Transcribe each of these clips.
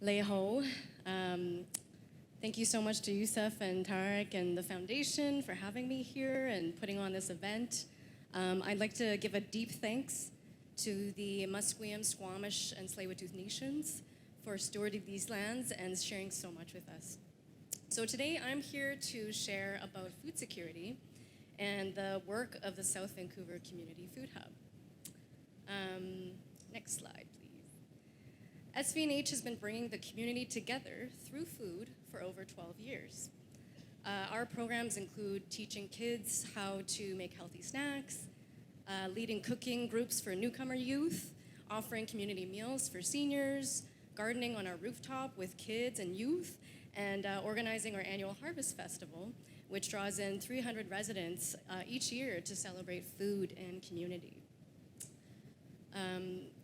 Leho. Thank you so much to Yusuf and Tarek and the foundation for having me here and putting on this event. I'd like to give a deep thanks to the Musqueam, Squamish, and Tsleil-Waututh nations for stewarding these lands and sharing so much with us. So today I'm here to share about food security and the work of the South Vancouver Community Food Hub. Next slide, please. SVNH has been bringing the community together through food for over 12 years. Our programs include teaching kids how to make healthy snacks, leading cooking groups for newcomer youth, offering community meals for seniors, gardening on our rooftop with kids and youth, and organizing our annual Harvest Festival, which draws in 300 residents each year to celebrate food and community.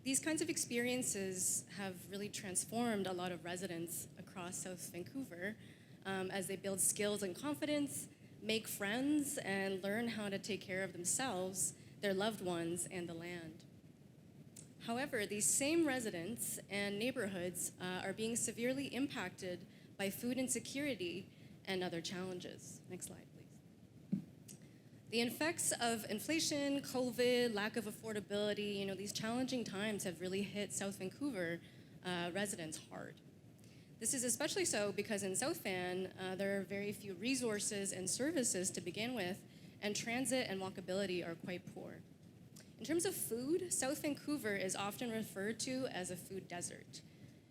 These kinds of experiences have really transformed a lot of residents across South Vancouver as they build skills and confidence, make friends, and learn how to take care of themselves, their loved ones, and the land. However, these same residents and neighborhoods are being severely impacted by food insecurity and other challenges. Next slide, please. The effects of inflation, COVID, lack of affordability, these challenging times have really hit South Vancouver residents hard. This is especially so because in South Van, there are very few resources and services to begin with, and transit and walkability are quite poor. In terms of food, South Vancouver is often referred to as a food desert.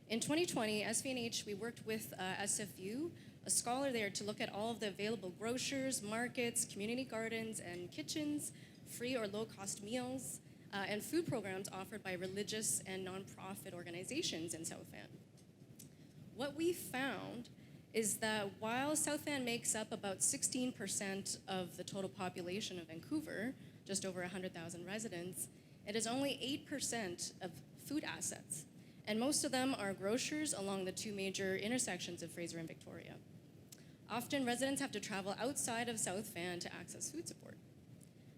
In 2020, SVNH, we worked with SFU, a scholar there, to look at all of the available grocers, markets, community gardens, and kitchens, free or low-cost meals, and food programs offered by religious and nonprofit organizations in South Van. What we found is that while South Van makes up about 16% of the total population of Vancouver, just over 100,000 residents, it is only 8% of food assets, and most of them are grocers along the two major intersections of Fraser and Victoria. Often residents have to travel outside of South Van to access food support.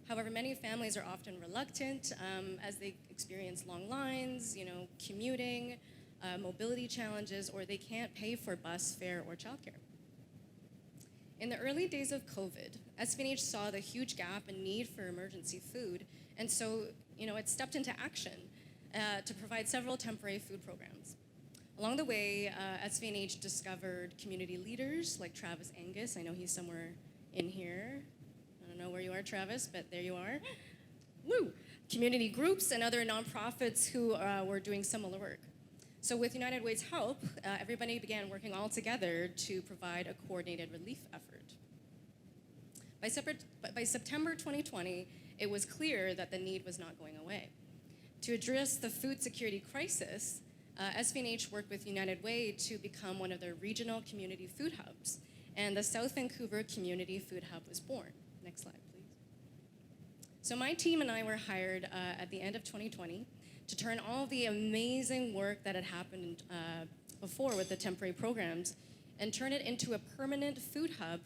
However, many families are often reluctant as they experience long lines, commuting, mobility challenges, or they can't pay for bus fare or childcare. In the early days of COVID, SVNH saw the huge gap and need for emergency food, and so it stepped into action to provide several temporary food programs. Along the way, SVNH discovered community leaders like Travis Angus. I know he's somewhere in here. I don't know where you are, Travis, but there you are. Woo! Community groups and other nonprofits who were doing similar work. So with United Way's help, everybody began working all together to provide a coordinated relief effort. By September 2020, it was clear that the need was not going away. To address the food security crisis, SVNH worked with United Way to become one of their regional community food hubs, and the South Vancouver Community Food Hub was born. Next slide, please. So my team and I were hired at the end of 2020 to turn all the amazing work that had happened before with the temporary programs and turn it into a permanent food hub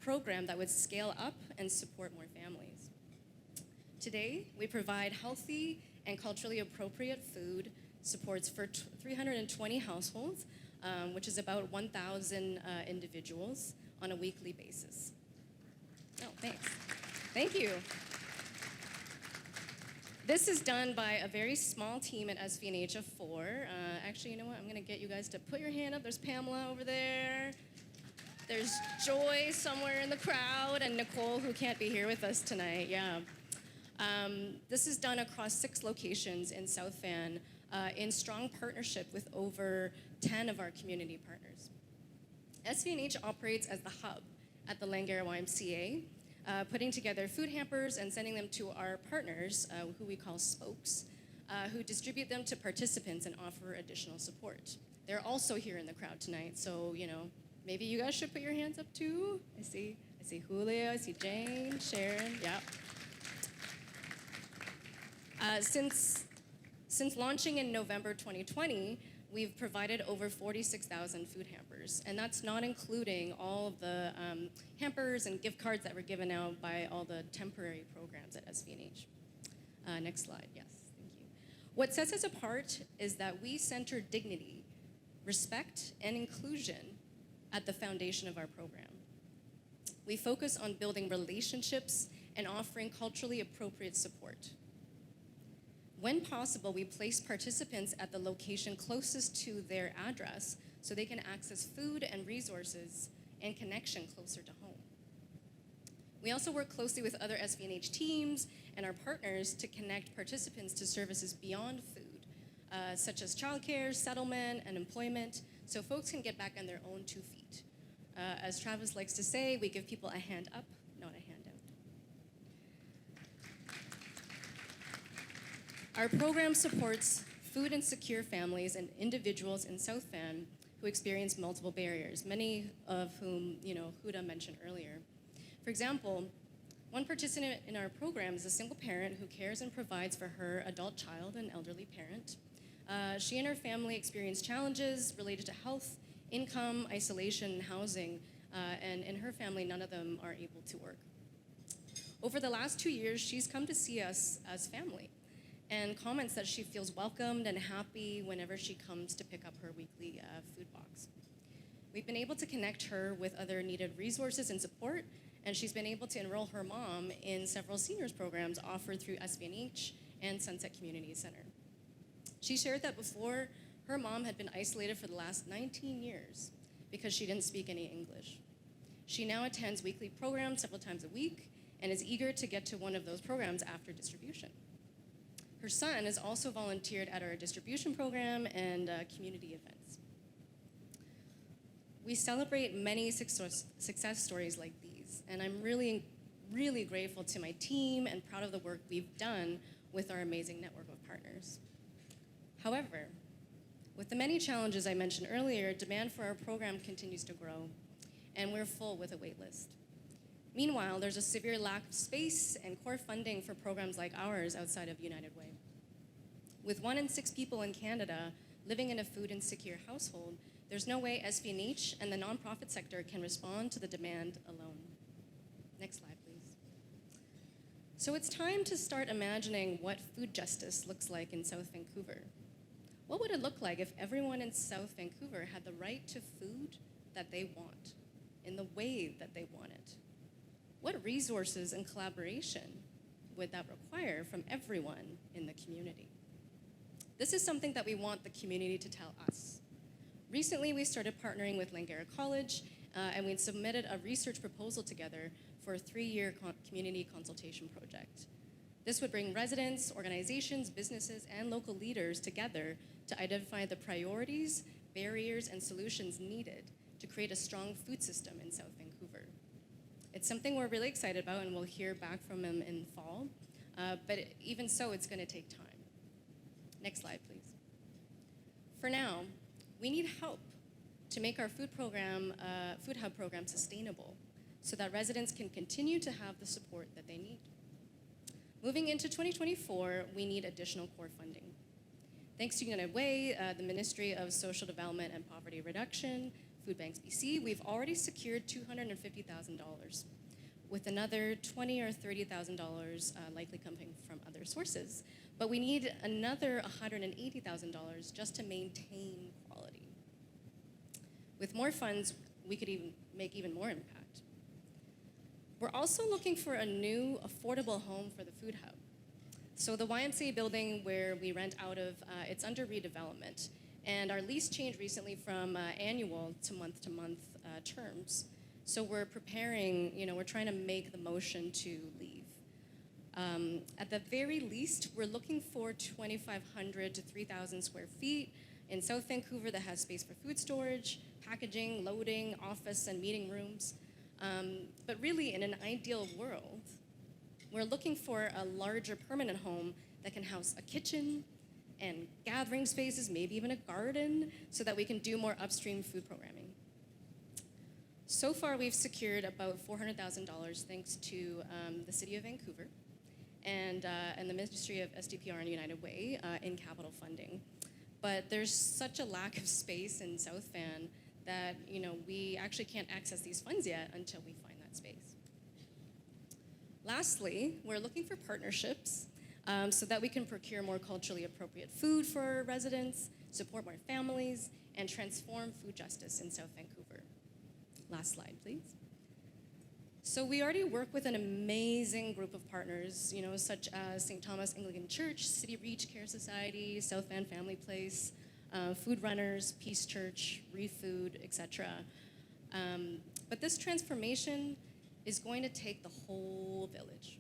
program that would scale up and support more families. Today, we provide healthy and culturally appropriate food supports for 320 households, which is about 1,000 individuals on a weekly basis. Oh, thanks. Thank you. This is done by a very small team at SVNH of 4. Actually, you know what? I'm going to get you guys to put your hand up. There's Pamela over there. There's Joy somewhere in the crowd, and Nicole, who can't be here with us tonight. Yeah. This is done across 6 locations in South Van in strong partnership with over 10 of our community partners. SVNH operates as the hub at the Langara YMCA, putting together food hampers and sending them to our partners, who we call spokes, who distribute them to participants and offer additional support. They're also here in the crowd tonight, so maybe you guys should put your hands up too. I see Julio, I see Jane, Sharon, yeah. Since launching in November 2020, we've provided over 46,000 food hampers, and that's not including all of the hampers and gift cards that were given out by all the temporary programs at SVNH. Next slide, yes, thank you. What sets us apart is that we center dignity, respect, and inclusion at the foundation of our program. We focus on building relationships and offering culturally appropriate support. When possible, we place participants at the location closest to their address so they can access food and resources and connection closer to home. We also work closely with other SVNH teams and our partners to connect participants to services beyond food, such as childcare, settlement, and employment, so folks can get back on their own 2 feet. As Travis likes to say, we give people a hand up, not a handout. Our program supports food insecure families and individuals in South Van who experience multiple barriers, many of whom, Huda mentioned earlier. For example, one participant in our program is a single parent who cares and provides for her adult child and elderly parent. She and her family experience challenges related to health, income, isolation, and housing, and in her family, none of them are able to work. Over the last 2 years, she's come to see us as family and comments that she feels welcomed and happy whenever she comes to pick up her weekly food box. We've been able to connect her with other needed resources and support, and she's been able to enroll her mom in several seniors programs offered through SVNH and Sunset Community Center. She shared that before, her mom had been isolated for the last 19 years because she didn't speak any English. She now attends weekly programs several times a week and is eager to get to one of those programs after distribution. Her son has also volunteered at our distribution program and community events. We celebrate many success stories like these, and I'm really, really grateful to my team and proud of the work we've done with our amazing network of partners. However, with the many challenges I mentioned earlier, demand for our program continues to grow, and we're full with a wait list. Meanwhile, there's a severe lack of space and core funding for programs like ours outside of United Way. With 1 in 6 people in Canada living in a food insecure household, there's no way SVNH and the nonprofit sector can respond to the demand alone. Next slide, please. So it's time to start imagining what food justice looks like in South Vancouver. What would it look like if everyone in South Vancouver had the right to food that they want, in the way that they want it? What resources and collaboration would that require from everyone in the community? This is something that we want the community to tell us. Recently, we started partnering with Langara College, and we submitted a research proposal together for a 3-year community consultation project. This would bring residents, organizations, businesses, and local leaders together to identify the priorities, barriers, and solutions needed to create a strong food system in South Vancouver. It's something we're really excited about, and we'll hear back from them in fall. But even so, it's going to take time. Next slide, please. For now, we need help to make our food hub program sustainable so that residents can continue to have the support that they need. Moving into 2024, we need additional core funding. Thanks to United Way, the Ministry of Social Development and Poverty Reduction, Food Banks BC, we've already secured $250,000, with another $20,000 or $30,000 likely coming from other sources. But we need another $180,000 just to maintain quality. With more funds, we could make even more impact. We're also looking for a new affordable home for the food hub. So the YMCA building where we rent out of, it's under redevelopment. And our lease changed recently from annual to month terms. So we're preparing, we're trying to make the motion to leave. At the very least, we're looking for 2,500 to 3,000 square feet in South Vancouver that has space for food storage, packaging, loading, office, and meeting rooms. But really, in an ideal world, we're looking for a larger permanent home that can house a kitchen and gathering spaces, maybe even a garden, so that we can do more upstream food programming. So far, we've secured about $400,000 thanks to the City of Vancouver and the Ministry of SDPR and United Way in capital funding. But there's such a lack of space in South Van that we actually can't access these funds yet until we find that space. Lastly, we're looking for partnerships so that we can procure more culturally appropriate food for our residents, support more families, and transform food justice in South Vancouver. Last slide, please. So we already work with an amazing group of partners, such as St. Thomas Anglican Church, City Reach Care Society, South Van Family Place, Food Runners, Peace Church, ReFood, etc. But this transformation is going to take the whole village.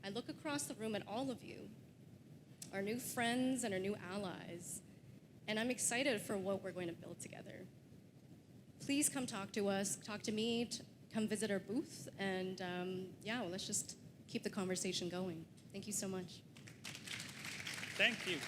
I look across the room at all of you, our new friends and our new allies, and I'm excited for what we're going to build together. Please come talk to us, talk to me, come visit our booth, and let's just keep the conversation going. Thank you so much. Thank you.